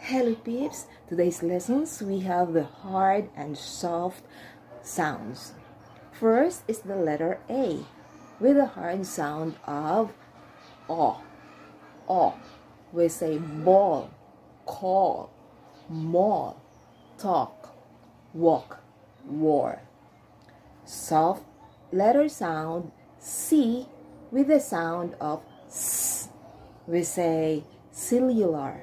Hello peeps, today's lessons we have the hard and soft sounds. First is the letter A with the hard sound of O. O. We say ball, call, mall, talk, walk, war. Soft letter sound C with the sound of S. We say cellular,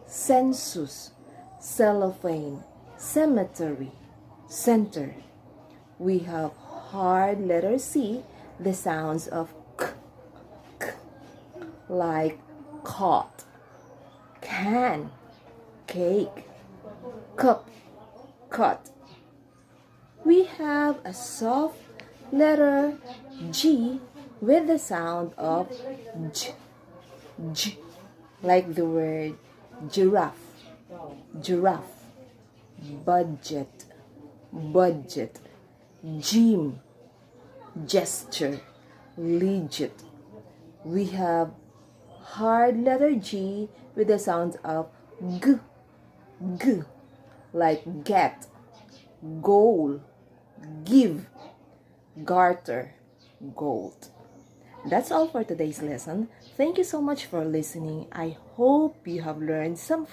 census, cellophane, cemetery, center. We have hard letter C, the sounds of k, k, like caught, can, cake, cup, cut. We have a soft letter G with the sound of J, J, like the word giraffe, giraffe, budget, budget, gym, gesture, legit. We have hard letter G with the sound of G, G, like get, goal, give, garter, gold. That's all for today's lesson. Thank you so much for listening. I hope you have learned some